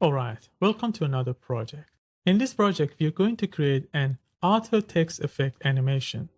Alright, welcome to another project. In this project, we are going to create an auto text effect animation.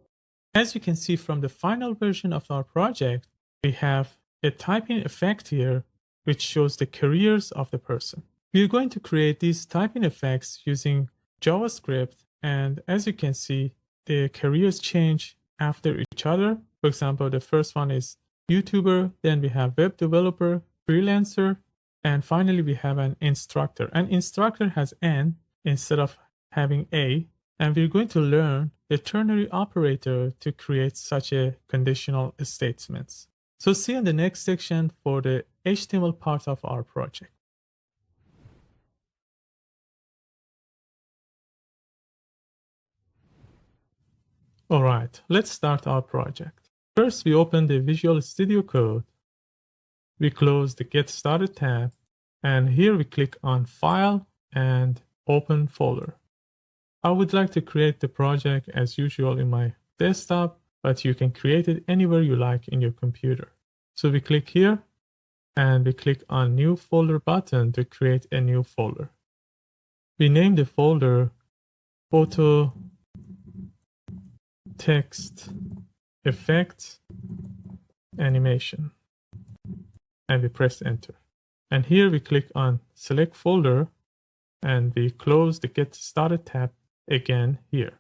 As you can see from the final version of our project, we have a typing effect here, which shows the careers of the person. We are going to create these typing effects using JavaScript, and as you can see, the careers change after each other. For example, the first one is YouTuber, then we have web developer, freelancer, and finally we have an instructor. An instructor has N instead of having A, and we're going to learn the ternary operator to create such a conditional statements. So see you in the next section for the HTML part of our project. All right, let's start our project. First, we open the Visual Studio Code. We close the Get Started tab, and here we click on File and Open Folder. I would like to create the project as usual in my desktop, but you can create it anywhere you like in your computer. So we click here, and we click on New Folder button to create a new folder. We name the folder Auto Text Effect Animation, and we press enter. And here we click on select folder, and we close the Get Started tab again here.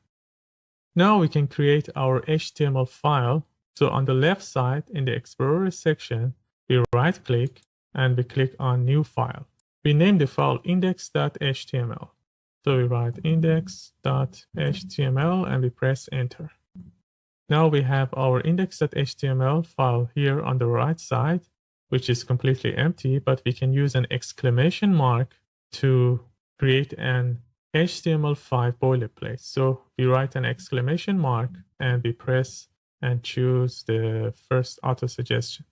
Now we can create our HTML file. So on the left side in the Explorer section, we right click and we click on New File. We name the file index.html. So we write index.html and we press enter. Now we have our index.html file here on the right side, which is completely empty, but we can use an exclamation mark to create an HTML5 boilerplate. So we write an exclamation mark and we press and choose the first auto suggestion.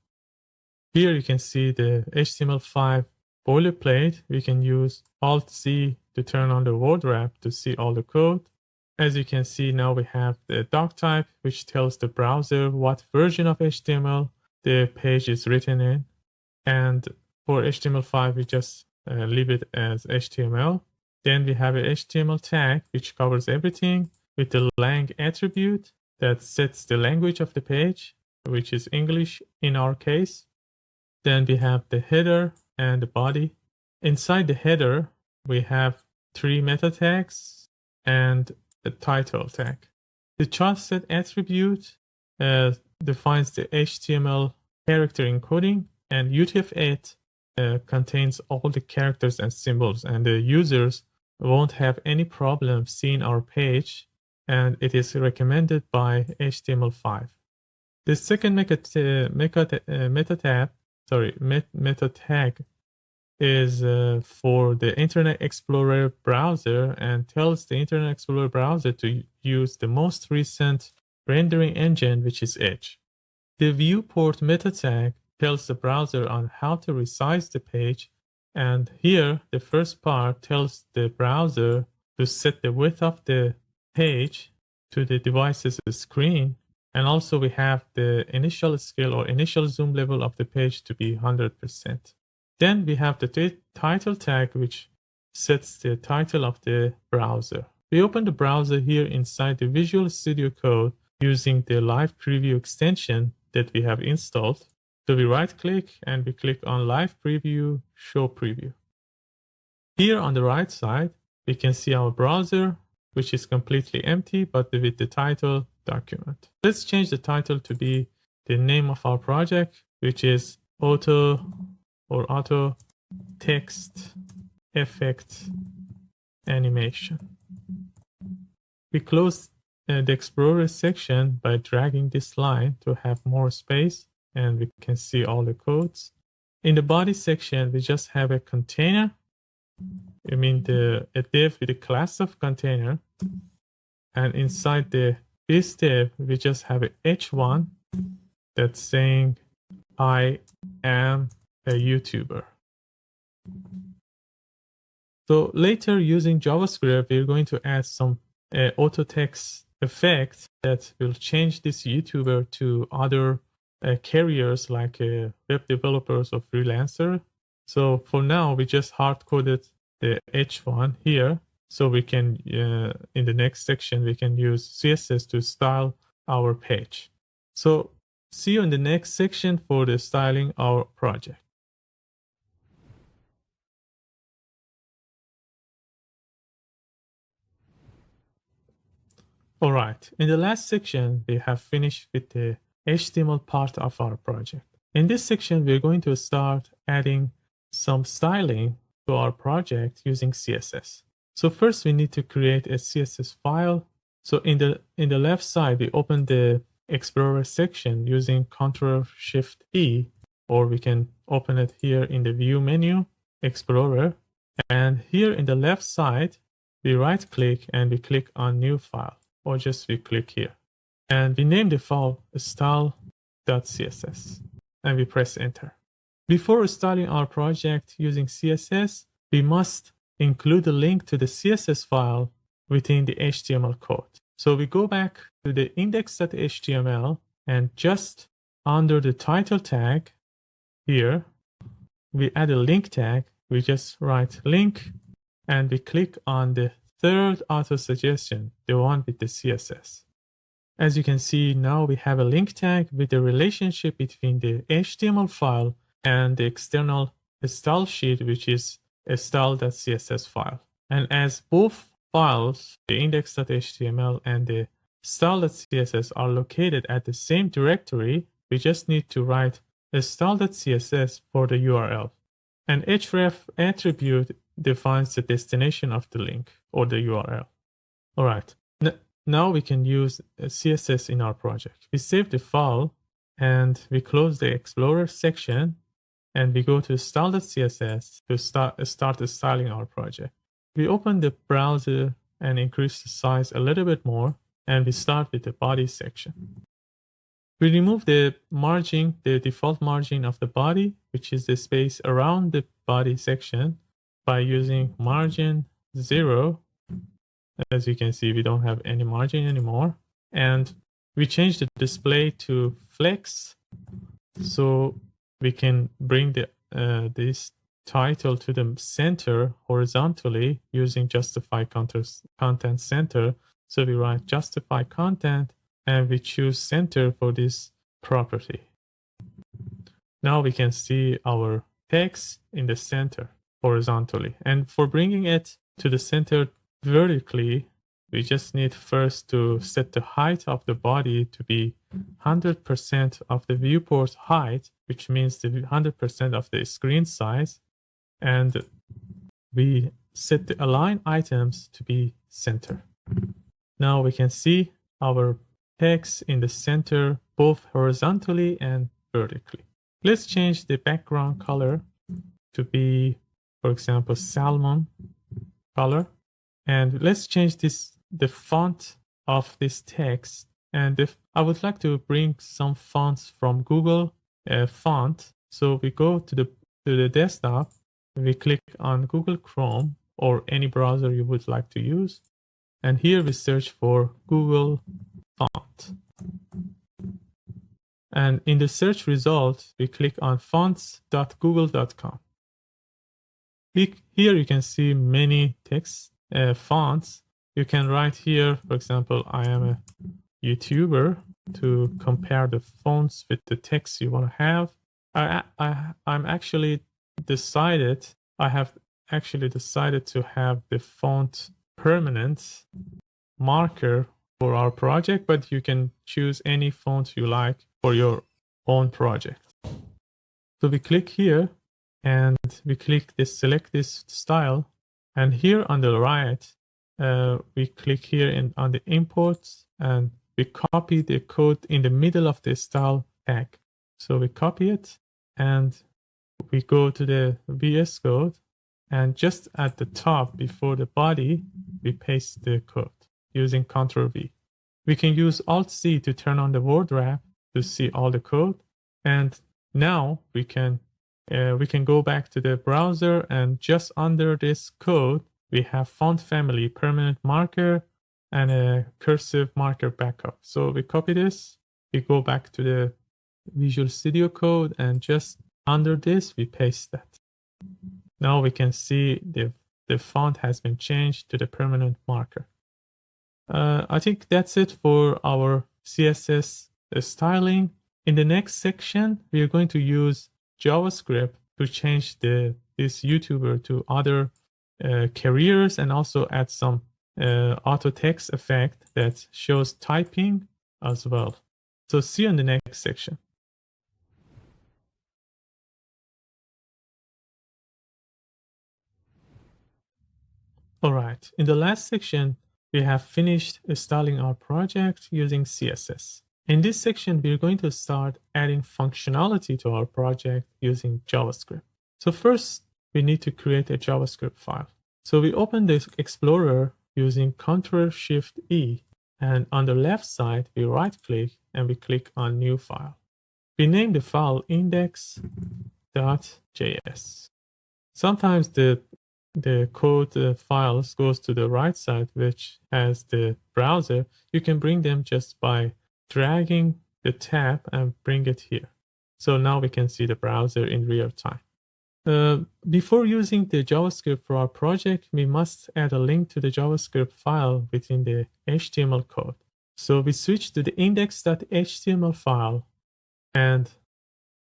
Here you can see the HTML5 boilerplate. We can use Alt-C to turn on the word wrap to see all the code. As you can see, now we have the doc type, which tells the browser what version of HTML the page is written in. And for HTML5, we just leave it as HTML. Then we have a HTML tag, which covers everything with the lang attribute that sets the language of the page, which is English in our case. Then we have the header and the body. Inside the header, we have 3 meta tags and a title tag. The chart-set attribute defines the HTML character encoding, and UTF-8 contains all the characters and symbols, and the users won't have any problem seeing our page, and it is recommended by HTML5. The second meta tag is for the Internet Explorer browser and tells the Internet Explorer browser to use the most recent rendering engine, which is Edge. The viewport meta tag tells the browser on how to resize the page, and here the first part tells the browser to set the width of the page to the device's screen, and also we have the initial scale or initial zoom level of the page to be 100%. Then we have the title tag, which sets the title of the browser. We open the browser here inside the Visual Studio Code using the live preview extension that we have installed. So we right click and we click on live preview, show preview. Here on the right side, we can see our browser, which is completely empty, but with the title document. Let's change the title to be the name of our project, which is Auto Text Effect Animation. We close the Explorer section by dragging this line to have more space, and we can see all the codes. In the body section, we just have a container. I mean a div with a class of container. And inside this div, we just have a h1 that's saying, I am a YouTuber. So later, using JavaScript, we're going to add some auto text effect that will change this YouTuber to other carriers like web developers or freelancer. So for now, we just hard coded the H1 here. So we can, in the next section, we can use CSS to style our page. So see you in the next section for the styling our project. All right, in the last section, we have finished with the HTML part of our project. In this section, we're going to start adding some styling to our project using CSS. So first, we need to create a CSS file. So in the left side, we open the Explorer section using Ctrl-Shift-E, or we can open it here in the View menu, Explorer. And here in the left side, we right-click and we click on New File, or just we click here. And we name the file style.css, and we press Enter. Before starting our project using CSS, we must include a link to the CSS file within the HTML code. So we go back to the index.html, and just under the title tag here, we add a link tag. We just write link, and we click on the third auto suggestion, the one with the CSS. As you can see, now we have a link tag with the relationship between the HTML file and the external style sheet, which is a style.css file. And as both files, the index.html and the style.css, are located at the same directory, we just need to write a style.css for the URL. And href attribute defines the destination of the link or the URL. All right. Now we can use CSS in our project. We save the file and we close the Explorer section, and we go to style.css to start styling our project. We open the browser and increase the size a little bit more, and we start with the body section. We remove the margin, the default margin of the body, which is the space around the body section, by using margin 0. As you can see, we don't have any margin anymore. And we change the display to flex, so we can bring the this title to the center horizontally using justify content center. So we write justify content, and we choose center for this property. Now we can see our text in the center horizontally. And for bringing it to the center vertically, we just need first to set the height of the body to be 100% of the viewport height, which means the 100% of the screen size. And we set the align items to be center. Now we can see our text in the center, both horizontally and vertically. Let's change the background color to be, for example, salmon color. And let's change the font of this text. And if I would like to bring some fonts from Google font, so we go to the desktop, we click on Google Chrome or any browser you would like to use, and here we search for Google font. And in the search result, we click on fonts.google.com. Here you can see many text fonts. You can write here, for example, I am a YouTuber, to compare the fonts with the text you want to have. I have actually decided to have the font permanent marker for our project, but you can choose any font you like for your own project. So we click here and we select this style, and here on the right, we click here on the imports, and we copy the code in the middle of the style tag. So we copy it and we go to the VS Code, and just at the top before the body, we paste the code using Ctrl V. We can use Alt C to turn on the word wrap to see all the code. And now we can go back to the browser, and just under this code, we have font family, permanent marker, and a cursive marker backup. So we copy this, we go back to the Visual Studio Code, and just under this, we paste that. Now we can see the the font has been changed to the permanent marker. I think that's it for our CSS styling. In the next section, we are going to use JavaScript to change this YouTuber to other careers and also add some auto text effect that shows typing as well. So see you in the next section. All right, in the last section, we have finished styling our project using CSS. In this section, we're going to start adding functionality to our project using JavaScript. So first, we need to create a JavaScript file. So we open the Explorer using Ctrl-Shift-E, and on the left side, we right-click and we click on New File. We name the file index.js. Sometimes the code files goes to the right side, which has the browser. You can bring them just by dragging the tab and bring it here. So now we can see the browser in real time. Before using the JavaScript for our project, we must add a link to the JavaScript file within the HTML code. So we switch to the index.html file, and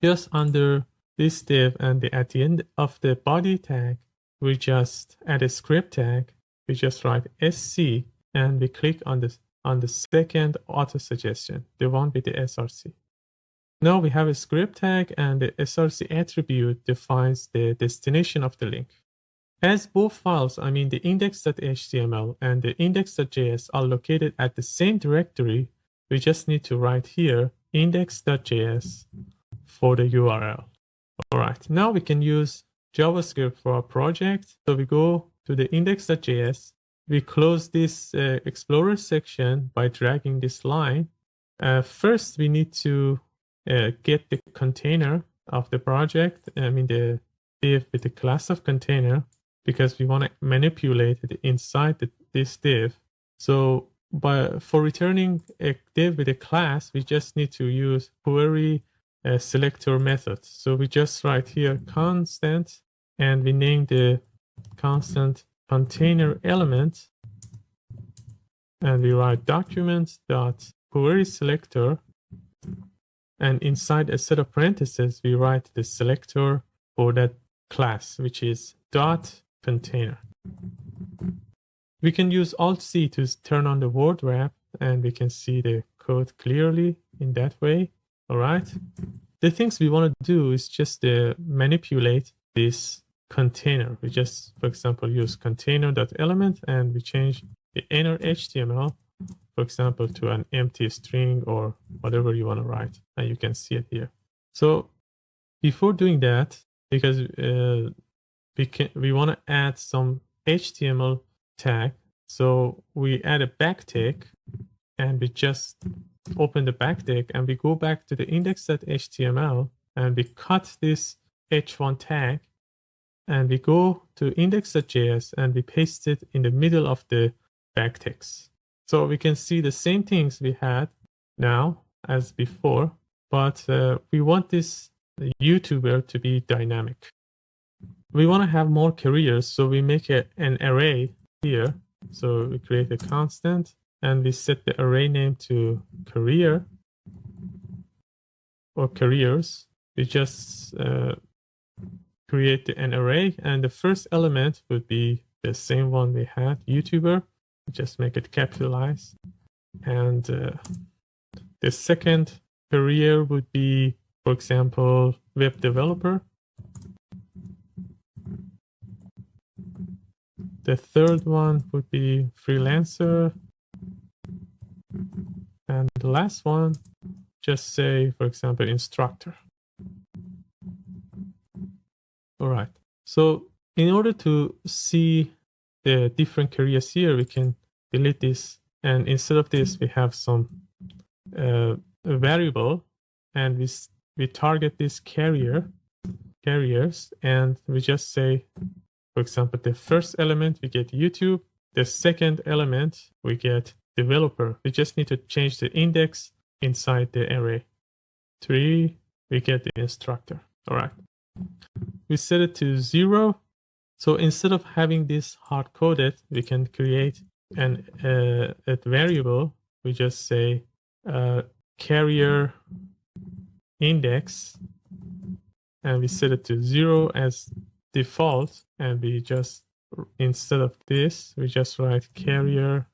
just under this div and at the end of the body tag, we just add a script tag. We just write SC and we click on the second auto suggestion, the one with the src. Now we have a script tag, and the src attribute defines the destination of the link. As both files, I mean the index.html and the index.js, are located at the same directory, we just need to write here index.js for the URL. All right, now we can use JavaScript for our project. So we go to the index.js. We close this Explorer section by dragging this line. First, we need to get the container of the project. I mean the div with the class of container, because we want to manipulate it inside this div. So for returning a div with a class, we just need to use query selector method. So we just write here constant, and we name the constant container element, and we write document.query selector, and inside a set of parentheses, we write the selector for that class, which is .container. We can use Alt-C to turn on the word wrap, and we can see the code clearly in that way. All right. The things we want to do is just manipulate this container. We just, for example, use container.element, and we change the inner HTML, for example, to an empty string or whatever you want to write, and you can see it here. So before doing that, because we want to add some HTML tag, so we add a backtick, and we just open the backtick, and we go back to the index.html, and we cut this h1 tag, and we go to index.js, and we paste it in the middle of the backticks. So we can see the same things we had now as before, but we want this YouTuber to be dynamic. We want to have more careers, so we make an array here. So we create a constant, and we set the array name to career or careers. We just create an array, and the first element would be the same one we had, YouTuber. We just make it capitalized. And the second career would be, for example, web developer. The third one would be freelancer. And the last one, just say, for example, instructor. All right. So in order to see the different careers here, we can delete this. And instead of this, we have some variable, and we target this carriers, and we just say, for example, the first element, we get YouTube. The second element, we get developer. We just need to change the index inside the array. 3, we get the instructor. All right. We set it to 0, So instead of having this hard coded, we can create a variable. We just say carrier index, and we set it to 0 as default, and we just, instead of this, we just write carrier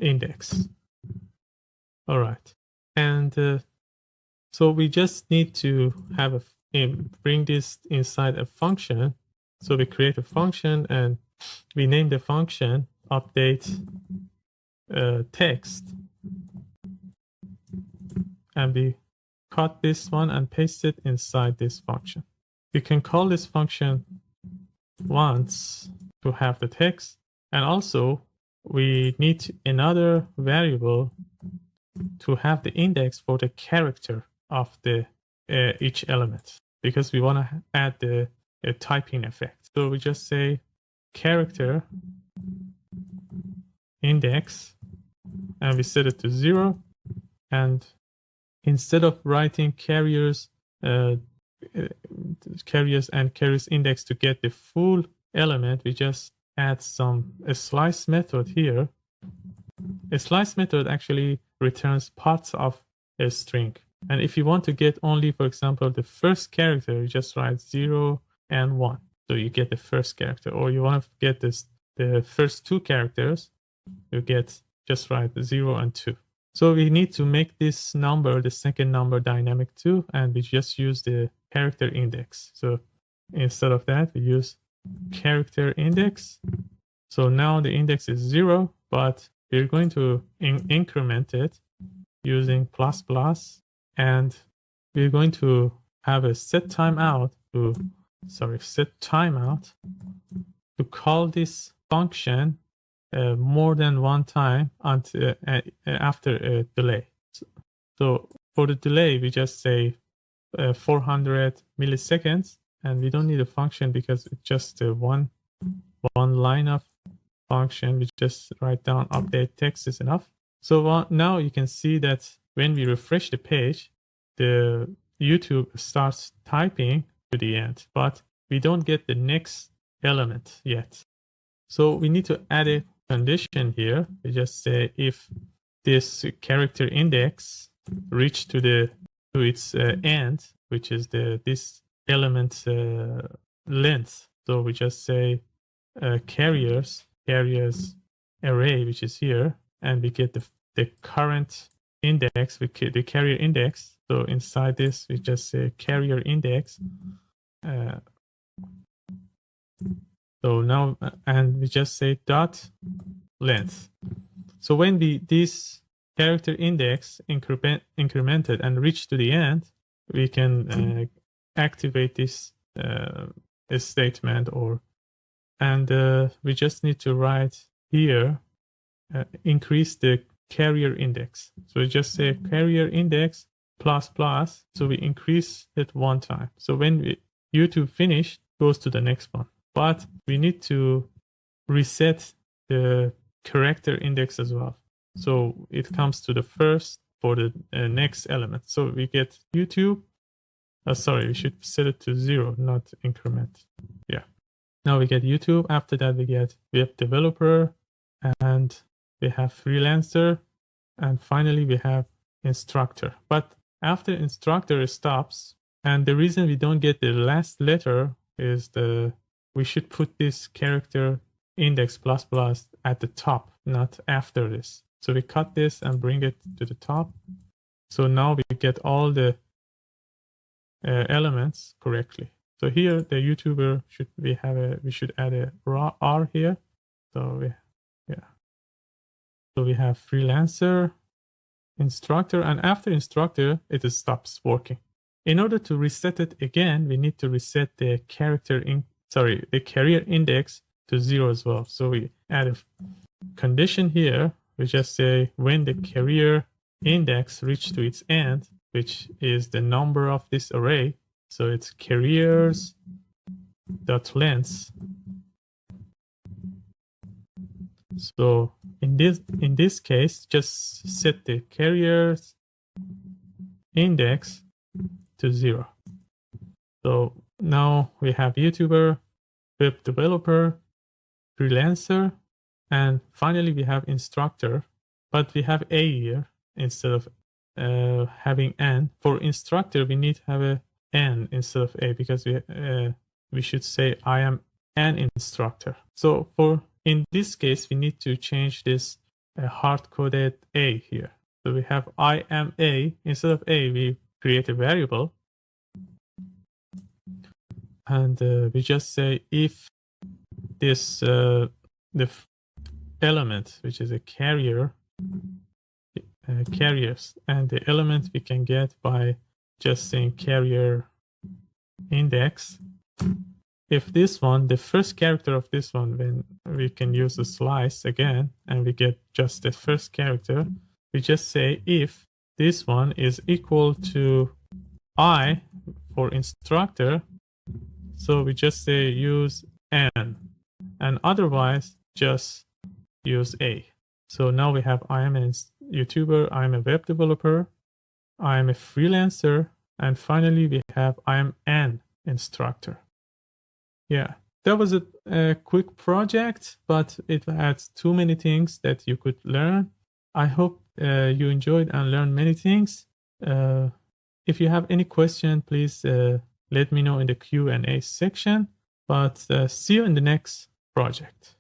index. All right, and so we just need to have bring this inside a function. So we create a function and we name the function update text, and we cut this one and paste it inside this function. We can call this function once to have the text, and also we need another variable to have the index for the character of the each element, because we want to add the typing effect. So we just say character index, and we set it to 0, and instead of writing carriers and carriers index to get the full element, we just add a slice method here. A slice method actually returns parts of a string, and if you want to get only, for example, the first character, you just write 0 and 1, so you get the first character. Or you want to get the first two characters, you just write 0 and 2. So we need to make this number, the second number, dynamic too, and we just use the character index. So instead of that, we use character index. So now the index is 0, but we're going to increment it using ++, and we're going to have a set timeout to call this function more than one time until after a delay. So for the delay, we just say 400 milliseconds, and we don't need a function because it's just one line of function. We just write down update text is enough. So now you can see that when we refresh the page, the YouTube starts typing to the end, but we don't get the next element yet. So we need to add a condition here. We just say if this character index reach to its end, which is this element length. So we just say carriers array, which is here, and we get the current index, the carrier index. So inside this, we just say carrier index. So now, and we just say dot length. So when this character index incremented and reach to the end, we can activate this statement, and we just need to write here increase the carrier index. So we just say carrier index ++. So we increase it one time. So when YouTube finish, goes to the next one. But we need to reset the character index as well. So it comes to the first for the next element. So we get YouTube. Sorry, we should set it to 0, not increment. Yeah. Now we get YouTube. After that, we have developer, and we have freelancer, and finally we have instructor. But after instructor, it stops. And the reason we don't get the last letter is we should put this character index ++ at the top, not after this. So we cut this and bring it to the top. So now we get all the elements correctly. So here the YouTuber we should add a raw R here. So we have freelancer, instructor, and after instructor it stops working. In order to reset it again, we need to reset the the carrier index to 0 as well. So we add a condition here. We just say when the carrier index reach to its end, which is the number of this array. So it's carriers.length. So in this case, just set the carrier's index to 0. So now we have YouTuber, web developer, freelancer, and finally we have instructor, but we have a here instead of having an. For instructor, we need to have a n instead of a because we should say I am an instructor. So in this case, we need to change this hard-coded a here. So we have I am a. Instead of a, we create a variable. And we just say if this the element, which is a carrier, carriers, and the element we can get by just saying carrier index. If this one, the first character of this one, then we can use a slice again, and we get just the first character. We just say if this one is equal to I for instructor, so we just say use n, and otherwise just use a. So now we have I am a YouTuber, I am a web developer, I am a freelancer, and finally we have I am an instructor. Yeah, that was a quick project, but it had too many things that you could learn. I hope you enjoyed and learned many things. If you have any question, please let me know in the Q&A section. But see you in the next project.